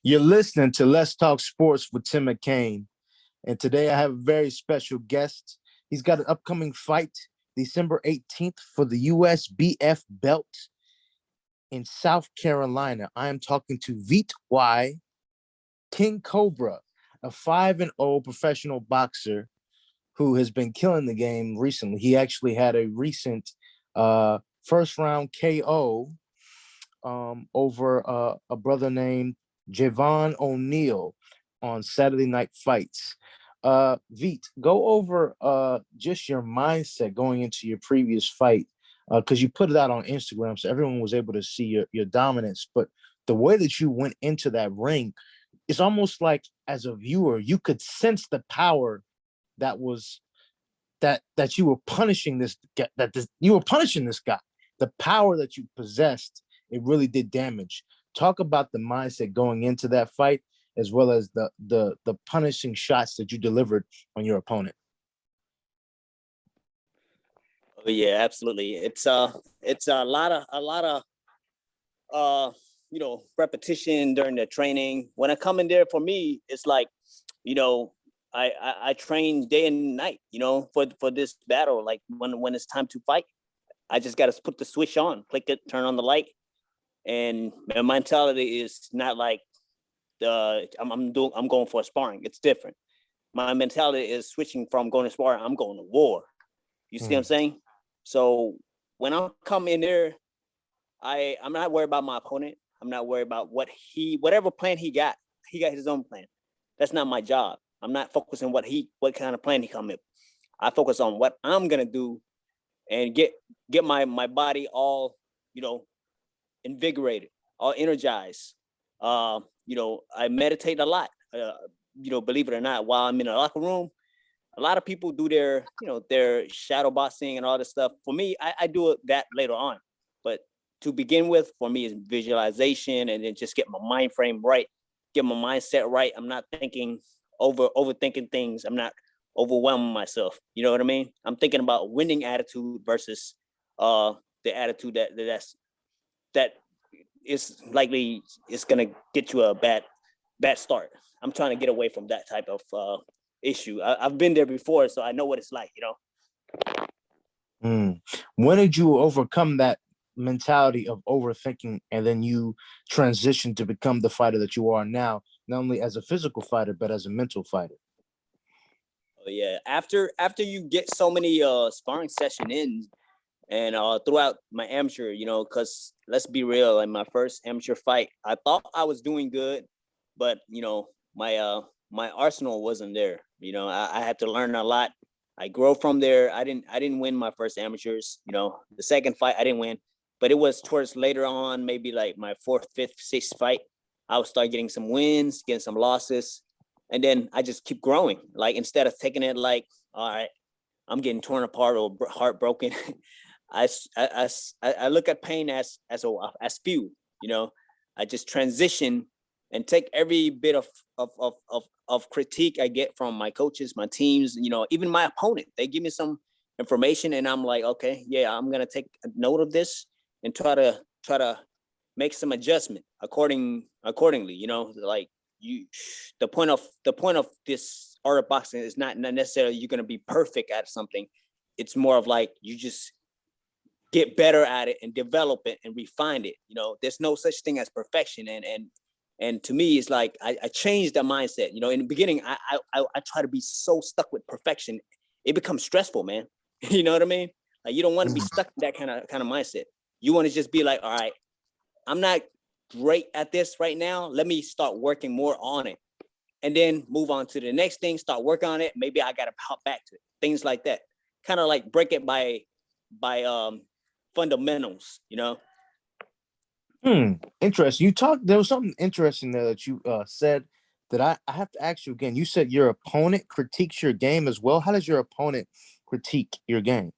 You're listening to Let's Talk Sports with Tim McKain. And today I have a very special guest. He's got an upcoming fight December 18th for the USBF belt in South Carolina. I am talking to Veet Y, King Cobra, a 5-0 professional boxer who has been killing the game recently. He actually had a recent first round KO over a brother named Javon O'Neal on Saturday Night Fights. Veet, go over just your mindset going into your previous fight, because you put it out on Instagram, so everyone was able to see your dominance. But the way that you went into that ring, it's almost like as a viewer, you could sense the power that was that you were punishing this guy. The power that you possessed, it really did damage. Talk about the mindset going into that fight, as well as the punishing shots that you delivered on your opponent. Oh, yeah, absolutely. It's a lot of repetition during the training. When I come in there, for me, it's like, I train day and night, for this battle. Like when it's time to fight, I just got to put the switch on, click it, turn on the light. And my mentality is not like I'm going for a sparring. It's different. My mentality is switching from going to sparring. I'm going to war. You see what I'm saying? So when I come in there, I'm not worried about my opponent. I'm not worried about whatever plan he got. He got his own plan. That's not my job. I'm not focusing what kind of plan he come in. I focus on what I'm gonna do and get my body all, invigorated, all energized. I meditate a lot. Believe it or not, while I'm in the locker room, a lot of people do their shadow boxing and all this stuff. For me, I do that later on. But to begin with, for me, is visualization, and then just get my mind frame right, get my mindset right. I'm not overthinking things. I'm not overwhelming myself. You know what I mean? I'm thinking about winning attitude versus the attitude that is likely it's gonna get you a bad start. I'm trying to get away from that type of issue. I've been there before, so I know what it's like. When did you overcome that mentality of overthinking, and then you transition to become the fighter that you are now, not only as a physical fighter but as a mental fighter? Oh yeah, after you get so many sparring session in, and throughout my amateur, because let's be real, in my first amateur fight, I thought I was doing good, but my arsenal wasn't there. I had to learn a lot. I grow from there. I didn't win my first amateurs. The second fight I didn't win, but it was towards later on, maybe like my fourth, fifth, sixth fight, I would start getting some wins, getting some losses, and then I just keep growing. Like instead of taking it like, all right, I'm getting torn apart or heartbroken, I look at pain as fuel. I just transition and take every bit of critique I get from my coaches, my teams, even my opponent. They give me some information, and I'm like, okay, yeah, I'm gonna take a note of this and try to make some adjustment accordingly. Like the point of this art of boxing is not necessarily you're gonna be perfect at something. It's more of like you just get better at it and develop it and refine it. There's no such thing as perfection. And to me, it's like I changed the mindset. In the beginning, I try to be so stuck with perfection, it becomes stressful, man. You know what I mean? Like you don't want to be stuck in that kind of mindset. You want to just be like, all right, I'm not great at this right now. Let me start working more on it, and then move on to the next thing. Start working on it. Maybe I gotta hop back to it. Things like that. Kind of like break it by fundamentals. Interesting. There was something interesting there that you said that I have to ask you again. You said your opponent critiques your game as well. How does your opponent critique your game?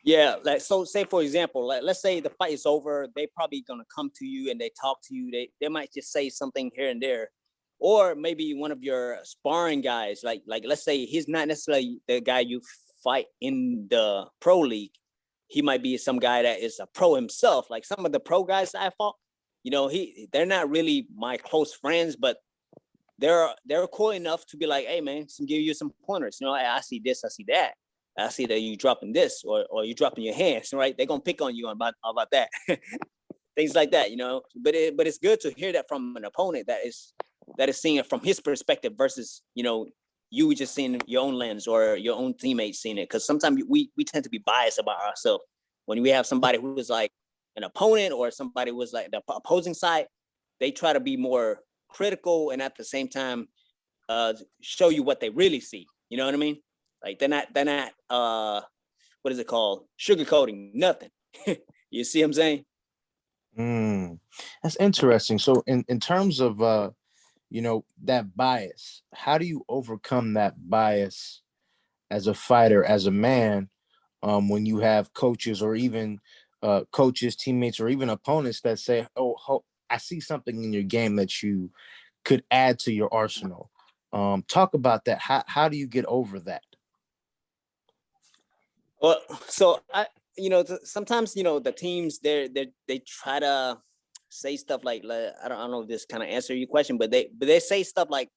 Yeah, like so say for example, let's say the fight is over, they probably gonna come to you and they talk to you. They might just say something here and there. Or maybe one of your sparring guys, like let's say he's not necessarily the guy you fight in the pro league. He might be some guy that is a pro himself. Like some of the pro guys I fought, You know, they're not really my close friends, but they're cool enough to be like, hey man, give you some pointers. You know, I see this, I see that. I see that you dropping this or you dropping your hands, right? They're gonna pick on you about that. Things like that, you know. But it's good to hear that from an opponent that is seeing it from his perspective versus, you know, you just seeing your own lens or your own teammates seeing it. Because sometimes we tend to be biased about ourselves. When we have somebody who is like an opponent or somebody was like the opposing side, they try to be more critical and at the same time show you what they really see. You know what I mean? Like they're not what is it called? Sugarcoating nothing. You see what I'm saying? That's interesting. So in terms of you know, that bias, how do you overcome that bias as a fighter, as a man, when you have coaches or even coaches, teammates, or even opponents that say, oh, I see something in your game that you could add to your arsenal. Talk about that. How do you get over that? Well, so you know, sometimes, you know, the teams they try to say stuff like I don't know if this kind of answer your question, but they say stuff like,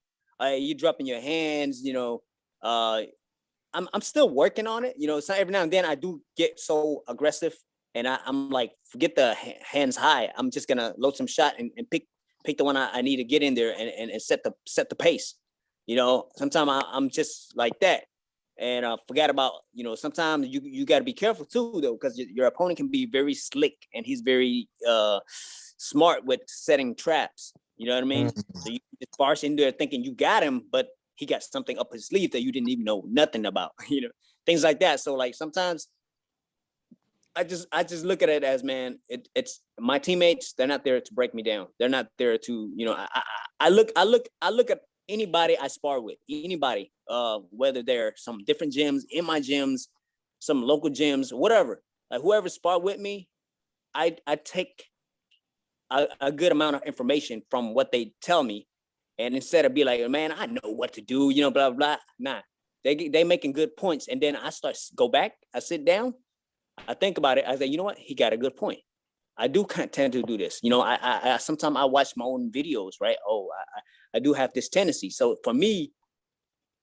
you dropping your hands, you know, I'm still working on it. You know, so every now and then I do get so aggressive and I'm like, forget the hands high. I'm just gonna load some shot and pick the one I need to get in there and set the pace. You know, sometimes I'm just like that. And forget about, you know, sometimes you got to be careful too, though, because your opponent can be very slick and he's very smart with setting traps. You know what I mean? So you just barge in there thinking you got him, but he got something up his sleeve that you didn't even know nothing about. You know, things like that. So like sometimes I just look at it as, man, it's my teammates. They're not there to break me down. They're not there to, you know, I look at anybody I spar with, anybody, whether they're some different gyms, in my gyms, some local gyms, whatever. Like whoever spar with me, I take a good amount of information from what they tell me, and instead of be like, man, I know what to do, you know, blah blah. Nah, they making good points, and then I start go back, I sit down, I think about it, I say, you know what, he got a good point. I do kind of tend to do this. You know, I sometimes I watch my own videos, right? Oh, I do have this tendency. So for me,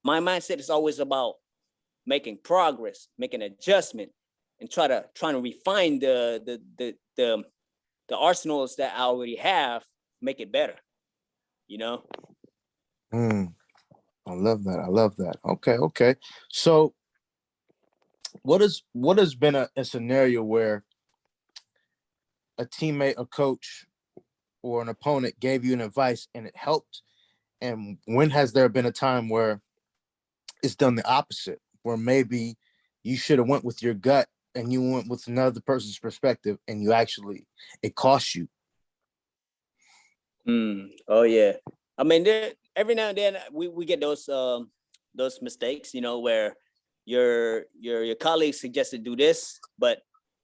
my mindset is always about making progress, making adjustment, and trying to refine the arsenals that I already have, make it better. You know. I love that. I love that. Okay. So what has been a scenario where a teammate, a coach, or an opponent gave you an advice and it helped? And when has there been a time where it's done the opposite, where maybe you should have went with your gut and you went with another person's perspective and you actually, it cost you? Oh yeah. I mean, every now and then we get those mistakes, you know, where your colleagues suggest to do this, but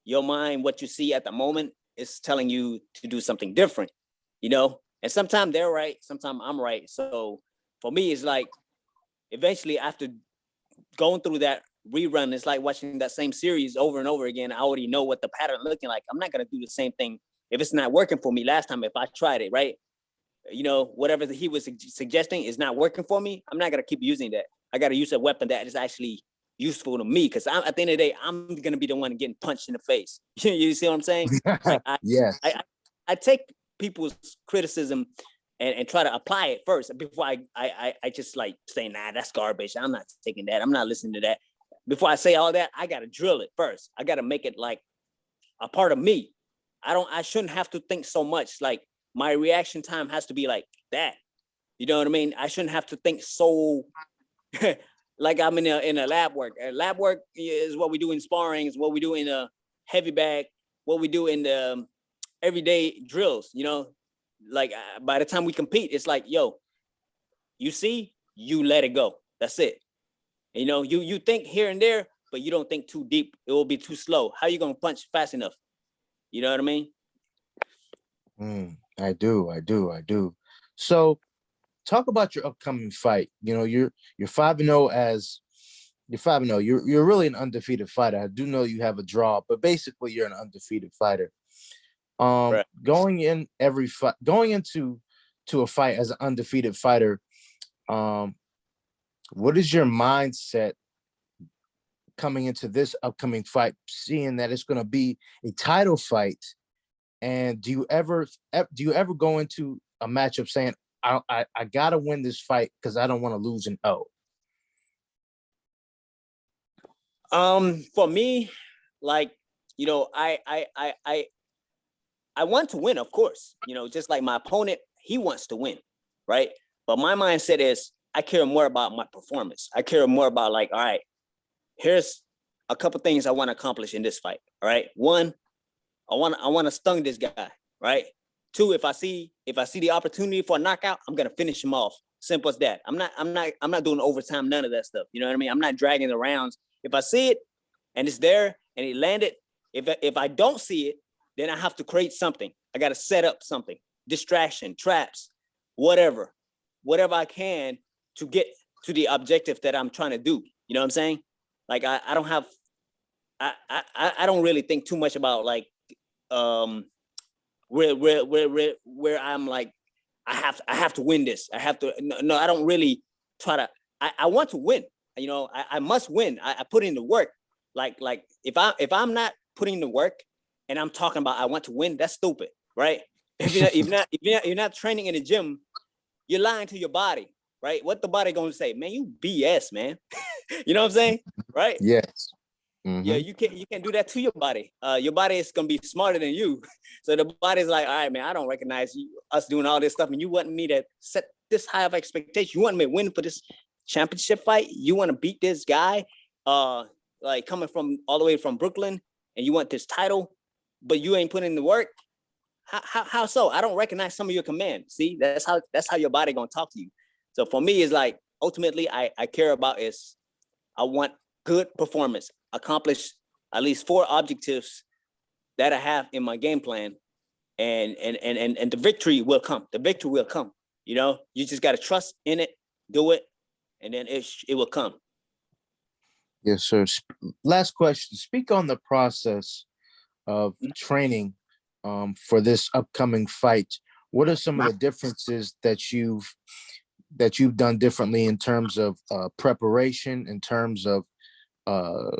your mind, what you see at the moment, is telling you to do something different, you know. And sometimes they're right, sometimes I'm right. So for me, it's like eventually after going through that rerun, it's like watching that same series over and over again. I already know what the pattern looking like. I'm not gonna do the same thing if it's not working for me last time. If I tried it, right? You know, whatever he was suggesting is not working for me, I'm not gonna keep using that. I gotta use a weapon that is actually useful to me, because at the end of the day, I'm gonna be the one getting punched in the face. You see what I'm saying? Like Yes. I take people's criticism and try to apply it first before I just like say, nah, that's garbage. I'm not taking that. I'm not listening to that. Before I say all that, I gotta drill it first. I gotta make it like a part of me. I shouldn't have to think so much. Like my reaction time has to be like that. You know what I mean? I shouldn't have to think so like I'm in a lab work. Lab work is what we do in sparring, is what we do in a heavy bag, what we do in the everyday drills, you know? Like by the time we compete, it's like, yo, you see, you let it go. That's it. You know, you think here and there, but you don't think too deep. It will be too slow. How you gonna punch fast enough? You know what I mean? I do. So talk about your upcoming fight. You know, you're 5-0 as you're 5-0. You're really an undefeated fighter. I do know you have a draw, but basically you're an undefeated fighter. Right. Going in every fight, going into a fight as an undefeated fighter, um, what is your mindset coming into this upcoming fight, seeing that it's going to be a title fight? And do you ever go into a matchup saying, I gotta win this fight because I don't want to lose an O? For me, like, you know, I want to win, of course. You know, just like my opponent, he wants to win, right? But my mindset is I care more about my performance. I care more about, like, all right, here's a couple things I want to accomplish in this fight. All right. One, I want to stung this guy, right? Two, if I see the opportunity for a knockout, I'm gonna finish him off. Simple as that. I'm not doing overtime, none of that stuff. You know what I mean? I'm not dragging the rounds. If I see it and it's there and it landed, if I don't see it, then I have to create something. I gotta set up something, distraction, traps, whatever, whatever I can to get to the objective that I'm trying to do. You know what I'm saying? Like I don't have I don't really think too much about, like, um where I'm like, I have to win this. I have to. No, I don't really try to. I want to win. You know, I must win. I put in the work. Like if I'm not putting in the work and I'm talking about I want to win, that's stupid, right? If you're not training in the gym, you're lying to your body, right? What the body gonna say? Man, you BS, man. You know what I'm saying? Right? Yes. Yeah, Mm-hmm. you can't do that to your body. Your body is gonna be smarter than you. So the body's like, all right, man, I don't recognize us doing all this stuff, and you want me to set this high of expectation. You want me to win for this championship fight. You want to beat this guy, uh, like coming from all the way from Brooklyn, and you want this title, but you ain't putting in the work. How so? I don't recognize some of your commands. See, that's how your body gonna talk to you. So for me, it's like ultimately, I care about is I want good performance, accomplish at least 4 objectives that I have in my game plan, and the victory will come. The victory will come. You know, you just got to trust in it, do it, and then it will come. Yes, sir. Last question. Speak on the process of training for this upcoming fight. What are some of the differences that you've done differently in terms of preparation, in terms of uh,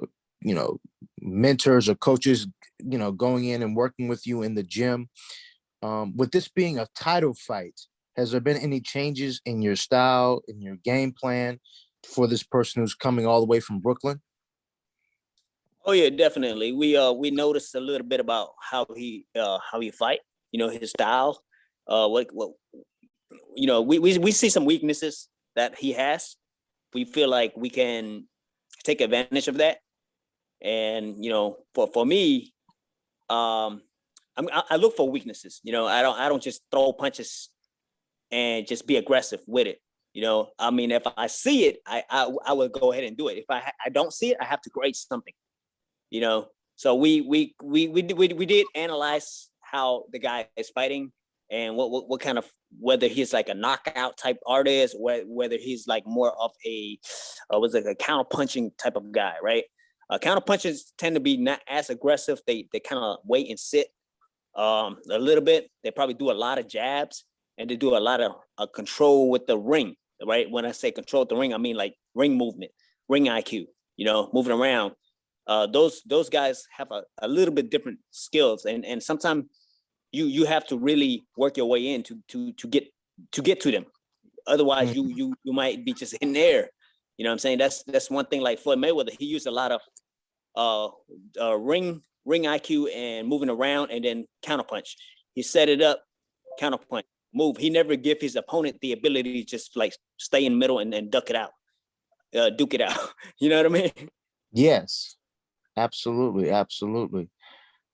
mentors or coaches, going in and working with you in the gym? With this being a title fight, has there been any changes in your style, in your game plan for this person who's coming all the way from Brooklyn? Oh yeah, definitely. We noticed a little bit about how he fight. You know, his style. What we see some weaknesses that he has. We feel like we can take advantage of that. And for me, um, I look for weaknesses. You know, I don't just throw punches and just be aggressive with it. You know, I mean, if I see it, I will go ahead and do it. If I don't see it, I have to create something. You know, so we did analyze how the guy is fighting, and what kind of, whether he's like a knockout type artist, whether he's like more of a was like a counter punching type of guy, right? Counter punches tend to be not as aggressive. They kind of wait and sit a little bit. They probably do a lot of jabs, and they do a lot of control with the ring, right? When I say control the ring, I mean like ring movement, ring IQ. You know, moving around. Those guys have a little bit different skills, and sometimes you have to really work your way in to get to them. Otherwise, you might be just in there. You know what I'm saying? That's one thing. Like Floyd Mayweather, he used a lot of ring IQ and moving around, and then counterpunch. He set it up, counterpunch, move. He never give his opponent the ability to just like stay in the middle and duck it out, duke it out. You know what I mean? Yes, absolutely, absolutely.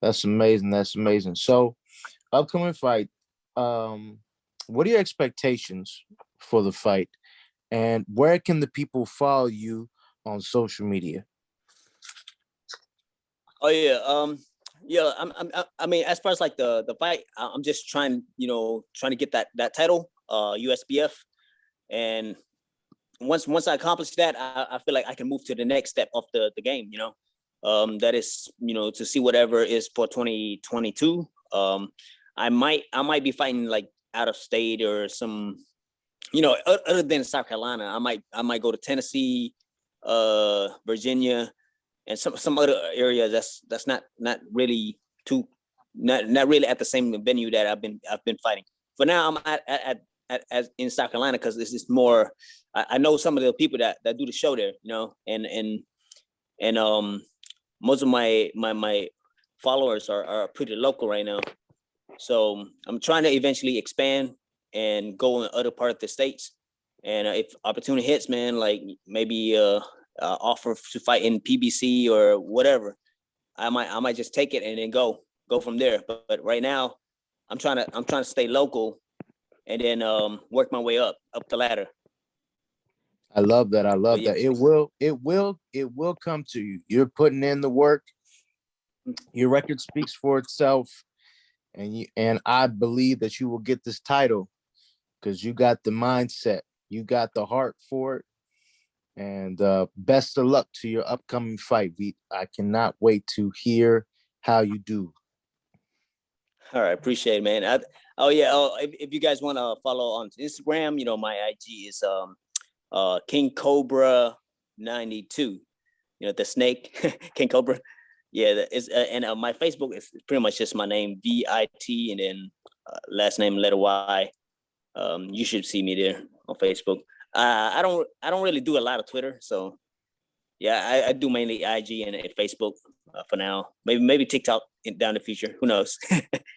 That's amazing. That's amazing. So, upcoming fight. Um, what are your expectations for the fight, and where can the people follow you on social media? Oh yeah, yeah. I mean, as far as like the fight, I'm just trying to get that title, USBF, and once I accomplish that, I feel like I can move to the next step of the game. That is, to see whatever is for 2022. I might be fighting like out of state or some, other than South Carolina. I might go to Tennessee, Virginia, and some other area that's not really too not really at the same venue that I've been fighting. For now, I'm at in South Carolina because this is more. I know some of the people that do the show there, and most of my followers are pretty local right now. So I'm trying to eventually expand and go in other part of the states. And if opportunity hits, man, like maybe offer to fight in PBC or whatever, I might just take it and then go from there. But right now, I'm trying to stay local and then work my way up the ladder. I love that. I love yeah. that. It will come to you. You're putting in the work. Your record speaks for itself. And I believe that you will get this title because you got the mindset, you got the heart for it. And best of luck to your upcoming fight, Veet. I cannot wait to hear how you do. All right, appreciate it, man. If you guys want to follow on Instagram, my IG is King Cobra 92. The snake, King Cobra. Yeah, and my Facebook is pretty much just my name, VIT, and then last name letter Y. You should see me there on Facebook. I don't really do a lot of Twitter, so yeah, I do mainly IG and Facebook for now. Maybe TikTok down the future. Who knows?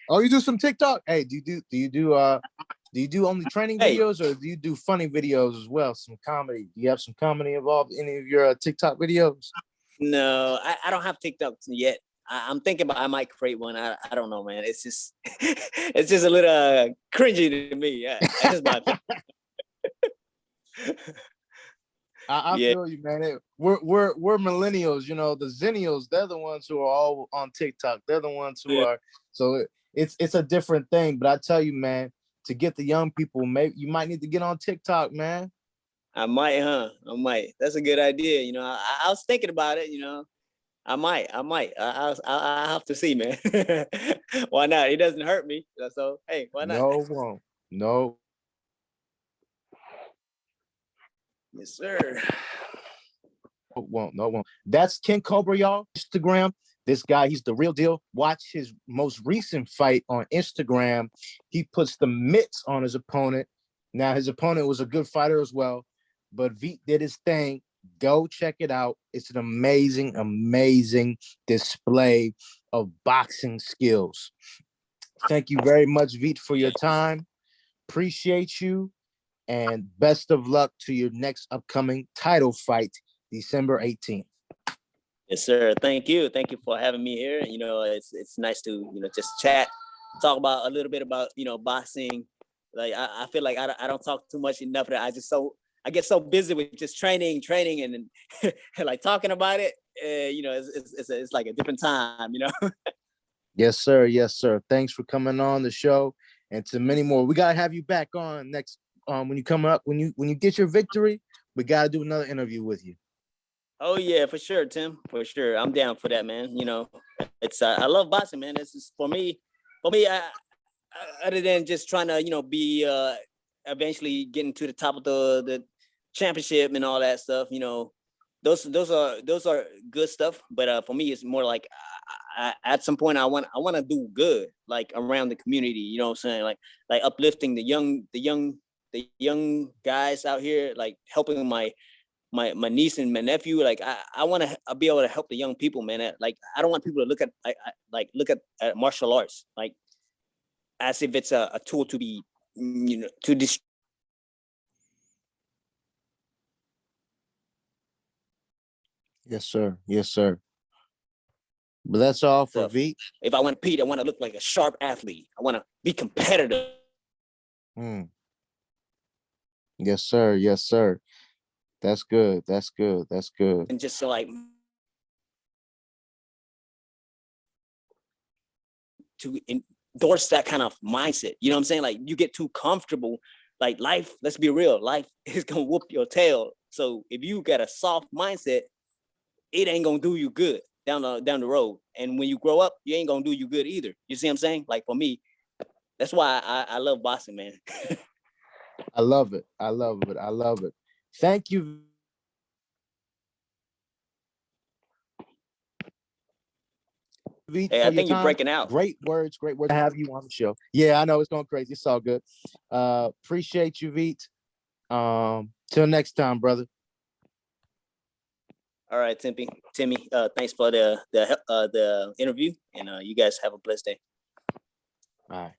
Oh, you do some TikTok? Hey, do you do only training videos or do you do funny videos as well? Some comedy? Do you have some comedy involved in any of your TikTok videos? No, I don't have TikTok yet. I'm thinking about I might create one. I don't know, man. It's just it's just a little cringy to me. Yeah, that's just my opinion. I feel you, man. We're millennials, the Zennials, they're the ones who are all on TikTok. They're the ones who are, so it's a different thing. But I tell you, man, to get the young people, maybe you might need to get on TikTok, man. I might, huh? I might. That's a good idea. I was thinking about it. I might. I'll have to see, man. Why not? It doesn't hurt me. So hey, why not? No, won't. No. Yes, sir. No. That's King Cobra, y'all. Instagram. This guy, he's the real deal. Watch his most recent fight on Instagram. He puts the mitts on his opponent. Now, his opponent was a good fighter as well, but Veet did his thing. Go check it out. It's an amazing, amazing display of boxing skills. Thank you very much, Veet, for your time. Appreciate you. And best of luck to your next upcoming title fight, December 18th. Yes, sir. Thank you. Thank you for having me here. It's nice to, just chat, talk about a little bit about, boxing. Like, I feel like I don't talk too much enough that I get so busy with just training and like talking about it. It's like a different time, Yes, sir. Yes, sir. Thanks for coming on the show, and to many more. We gotta have you back on next when you come up when you get your victory. We gotta do another interview with you. Oh yeah, for sure, Tim. For sure, I'm down for that, man. It's I love boxing, man. This is for me. Other than just trying to be eventually getting to the top of the championship and all that stuff, those are good stuff. But for me, it's more like at some point I want to do good, like around the community. You know what I'm saying? Like uplifting the young guys out here, like helping my niece and my nephew. Like I want to be able to help the young people, man. Like I don't want people to look at martial arts like as if it's a tool to be, to destroy. Yes, sir. Yes, sir. But that's all for Veet. If I want to compete, I want to look like a sharp athlete. I want to be competitive. Yes, sir. Yes, sir. That's good. That's good. That's good. And just so like to endorse that kind of mindset. You know what I'm saying? Like you get too comfortable. Like life, let's be real, life is gonna whoop your tail. So if you got a soft mindset, it ain't gonna do you good. down the road. And when you grow up, you ain't gonna do you good either. You see what I'm saying? Like for me, that's why I love boxing, man. I love it. I love it. I love it. Thank you. Veet, Hey, for I your think you're time. breaking out. Great words, great words to have you on the show. Yeah, I know it's going crazy. It's all good. Appreciate you, Veet. Till next time, brother. All right, Timmy. Thanks for the interview, and you guys have a blessed day. All right.